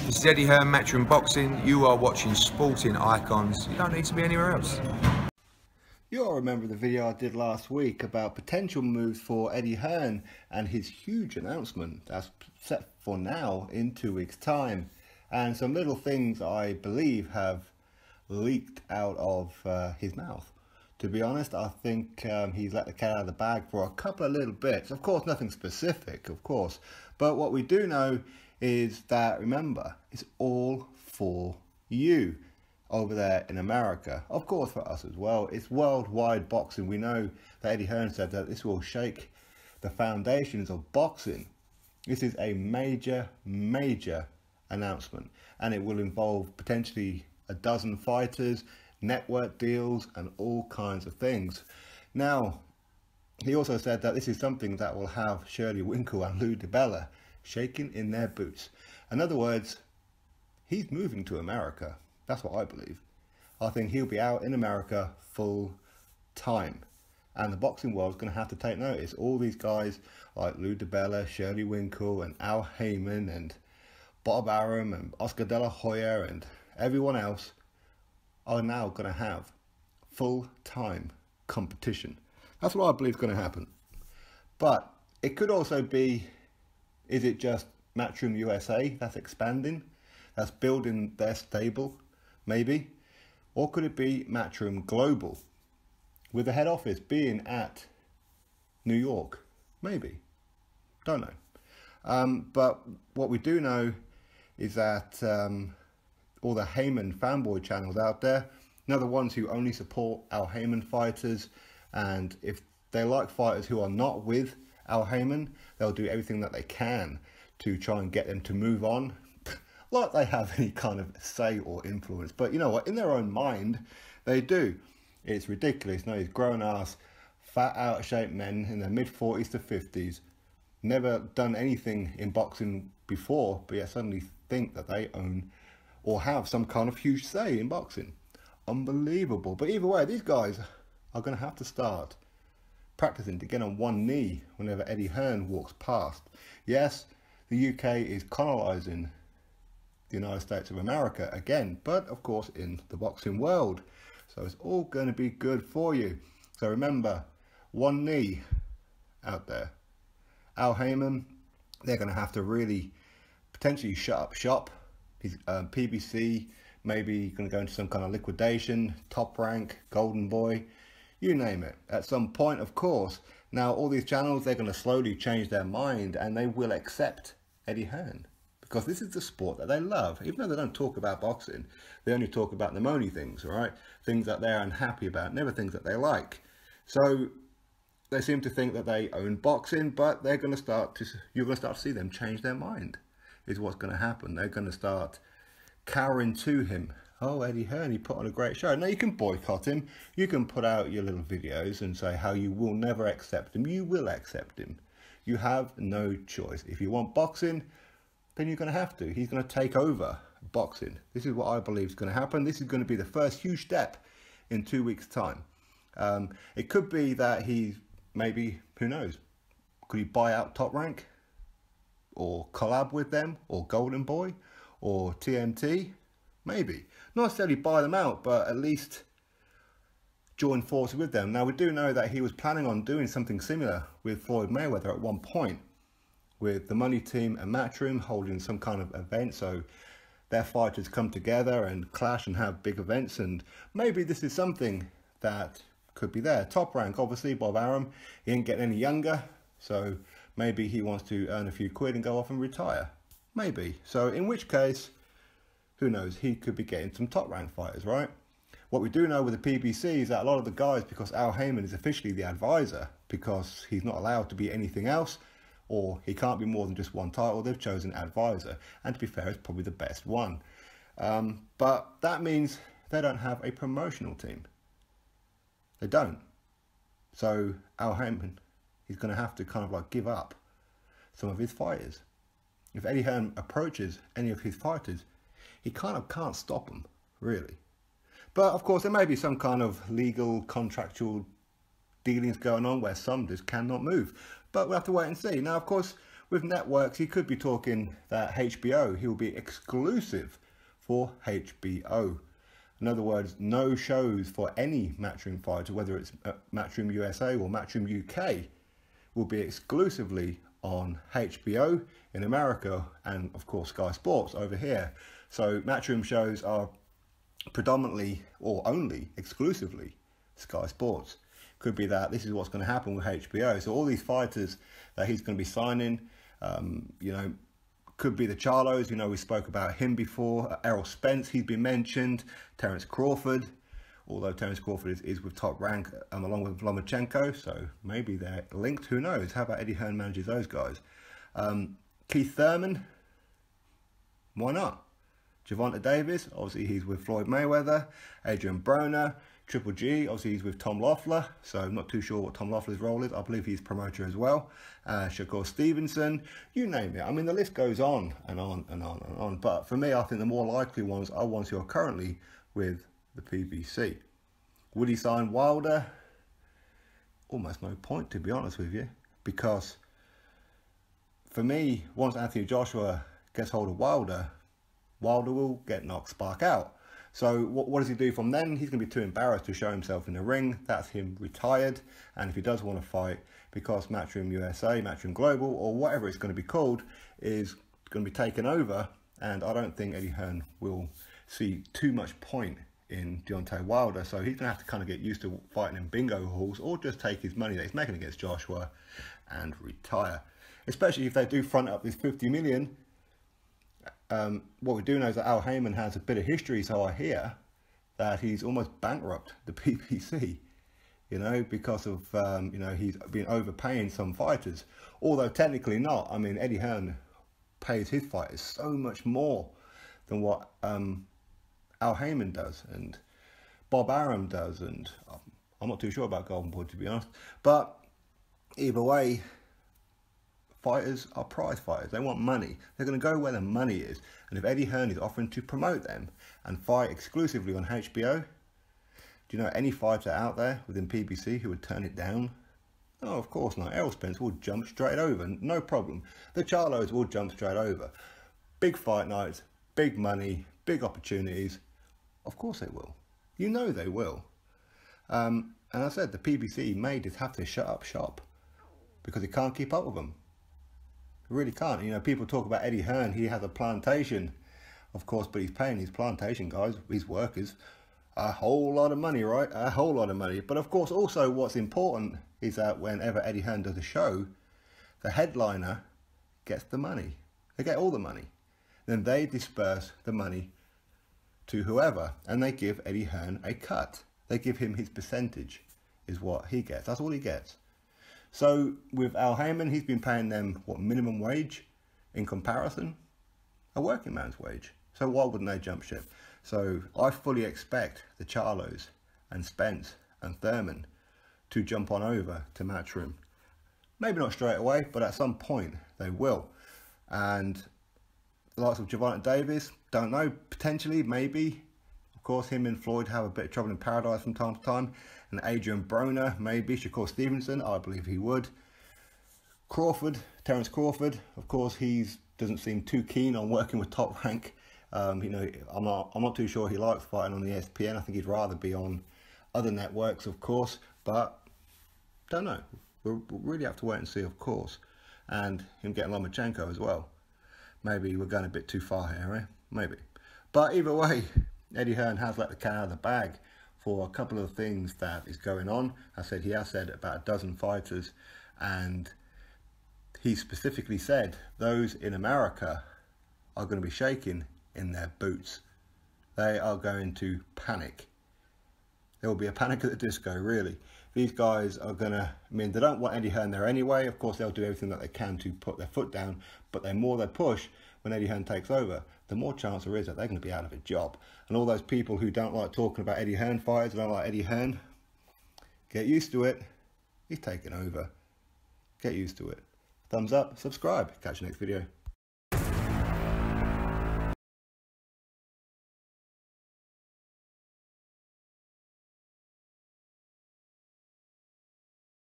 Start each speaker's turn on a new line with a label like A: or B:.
A: This is Eddie Hearn, Matchroom Boxing. You are watching Sporting Icons. You don't need to be anywhere else.
B: You all remember the video I did last week about potential moves for Eddie Hearn and his huge announcement that's set for now in 2 weeks' time. And some little things I believe have leaked out of his mouth. To be honest, I think he's let the cat out of the bag for a couple of little bits. Of course, nothing specific, of course. But what we do know is that, remember, it's all for you over there in America. Of course, for us as well. It's worldwide boxing. We know that Eddie Hearn said that this will shake the foundations of boxing. This is a major, major announcement. And it will involve potentially a dozen fighters, network deals, and all kinds of things. Now, he also said that this is something that will have Shirley Winkle and Lou DiBella shaking in their boots. In other words, he's moving to America. That's what I believe. I think he'll be out in America full time. And the boxing world's going to have to take notice. All these guys like Lou DiBella, Shirley Winkle, and Al Heyman, and Bob Arum, and Oscar De La Hoya, and everyone else are now going to have full-time competition. That's what I believe is going to happen. But it could also be, is it just Matchroom USA that's expanding, that's building their stable, maybe? Or could it be Matchroom Global, with the head office being at New York? Maybe. Don't know. But what we do know is that all the Heyman fanboy channels out there, the ones who only support Al Heyman fighters, and if they like fighters who are not with Al Heyman, they'll do everything that they can to try and get them to move on, like they have any kind of say or influence. But you know what, in their own mind, they do. It's ridiculous. No, these grown-ass, fat, out-of-shape men in their mid-40s to 50s, never done anything in boxing before, but yet suddenly think that they own or have some kind of huge say in boxing. Unbelievable. But either way, these guys are going to have to start practicing to get on one knee whenever Eddie Hearn walks past. Yes, the UK is colonising the United States of America again, but of course in the boxing world. So it's all going to be good for you. So remember, one knee out there. Al Heyman, they're going to have to really potentially shut up shop. His PBC, maybe going to go into some kind of liquidation, Top Rank, Golden Boy, you name it, at some point, of course. Now, all these channels, they're going to slowly change their mind, and they will accept Eddie Hearn, because this is the sport that they love. Even though they don't talk about boxing, they only talk about the money things, right? Things that they're unhappy about, never things that they like. So they seem to think that they own boxing, but they're going to start to, you're going to start to see them change their mind, is what's going to happen. They're going to start cowering to him. Oh, Eddie Hearn, he put on a great show. Now, you can boycott him. You can put out your little videos and say how you will never accept him. You will accept him. You have no choice. If you want boxing, then you're going to have to. He's going to take over boxing. This is what I believe is going to happen. This is going to be the first huge step in 2 weeks' time. It could be that he, maybe, who knows, could he buy out Top Rank? Or collab with them, or Golden Boy, or TNT, maybe. Not necessarily buy them out, but at least join forces with them. Now, we do know that he was planning on doing something similar with Floyd Mayweather at one point, with the Money Team and Matchroom holding some kind of event, so their fighters come together and clash and have big events, and maybe this is something that could be there. Top Rank, obviously, Bob Arum, he ain't getting any younger, so maybe he wants to earn a few quid and go off and retire. Maybe. So in which case, who knows, he could be getting some Top Rank fighters, right? What we do know with the PBC is that a lot of the guys, because Al Heyman is officially the advisor, because he's not allowed to be anything else, or he can't be more than just one title, they've chosen advisor. And to be fair, it's probably the best one. But that means they don't have a promotional team. They don't. So Al Heyman, he's going to have to kind of like give up some of his fighters. If Eddie Hearn approaches any of his fighters, he kind of can't stop them, really. But of course, there may be some kind of legal, contractual dealings going on where some just cannot move. But we'll have to wait and see. Now, of course, With networks, he could be talking that HBO, he will be exclusive for HBO. In other words, no shows for any Matchroom fighter, whether it's Matchroom USA or Matchroom UK, will be exclusively on HBO in America and of course Sky Sports over here. So Matchroom shows are predominantly or only exclusively Sky Sports. Could be that this is what's going to happen with HBO. So all these fighters that he's going to be signing, you know, could be the Charlos. You know, we spoke about him before. Errol Spence, he's been mentioned. Terence Crawford, although Terence Crawford is with Top Rank along with Lomachenko, so maybe they're linked. Who knows? How about Eddie Hearn manages those guys? Keith Thurman, why not? Gervonta Davis, obviously he's with Floyd Mayweather. Adrian Broner, Triple G, obviously he's with Tom Loeffler, so I'm not too sure what Tom Loeffler's role is. I believe he's promoter as well. Shakur Stevenson, you name it. I mean, the list goes on and on and on and on. But for me, I think the more likely ones are ones who are currently with the PBC. Would he sign Wilder? Almost no point, to be honest with you, because for me, once Anthony Joshua gets hold of Wilder, Wilder will get knocked spark out. So what does he do from then? He's going to be too embarrassed to show himself in the ring. That's him retired. And if he does want to fight, because Matchroom USA, Matchroom Global, or whatever it's going to be called, is going to be taken over, and I don't think Eddie Hearn will see too much point in Deontay Wilder. So he's going to have to kind of get used to fighting in bingo halls, or just take his money that he's making against Joshua and retire. Especially if they do front up this 50 million. What we do know is that Al Heyman has a bit of history, so I hear that he's almost bankrupt the PBC, you know, because of, you know, he's been overpaying some fighters, although technically not. I mean, Eddie Hearn pays his fighters so much more than what Al Heyman does and Bob Arum does, and I'm not too sure about Golden Boy, to be honest, but either way, fighters are prize fighters. They want money. They're going to go where the money is. And if Eddie Hearn is offering to promote them and fight exclusively on HBO, do you know any fighter out there within PBC who would turn it down? No, of course not. Errol Spence will jump straight over, no problem. The Charlos will jump straight over. Big fight nights, big money, big opportunities. Of course they will. You know they will. And I said the PBC may just have to shut up shop because he can't keep up with them. Really can't. You know, people talk about Eddie Hearn. He has a plantation, of course, but he's paying his plantation guys, his workers, a whole lot of money, right? A whole lot of money. But of course, also what's important is that whenever Eddie Hearn does a show, the headliner gets the money. They get all the money. Then they disperse the money to whoever, and they give Eddie Hearn a cut. They give him his percentage, is what he gets. That's all he gets. So with Al Heyman, he's been paying them, what, minimum wage in comparison? A working man's wage. So why wouldn't they jump ship? So I fully expect the Charlos and Spence and Thurman to jump on over to Matchroom. Maybe not straight away, but at some point they will. And the likes of Gervonta Davis, don't know, potentially, maybe. Of course, him and Floyd have a bit of trouble in paradise from time to time. And Adrian Broner, maybe. Shakur Stevenson, I believe he would. Crawford, Terence Crawford, of course, he doesn't seem too keen on working with Top Rank. You know, I'm not too sure he likes fighting on the ESPN. I think he'd rather be on other networks, of course. But don't know. We'll really have to wait and see, of course. And him getting Lomachenko as well. Maybe we're going a bit too far here, eh? Maybe. But either way, Eddie Hearn has let the cat out of the bag for a couple of things that is going on. I said he has said about a dozen fighters, and he specifically said those in America are going to be shaking in their boots. They are going to panic. There will be a panic at the disco, really. These guys are going to, I mean, they don't want Eddie Hearn there anyway. Of course, they'll do everything that they can to put their foot down, but the more they push, when Eddie Hearn takes over, the more chance there is that they're going to be out of a job. And all those people who don't like talking about Eddie Hearn fighters, don't like Eddie Hearn, get used to it. He's taking over. Get used to it. Thumbs up, subscribe. Catch you next video.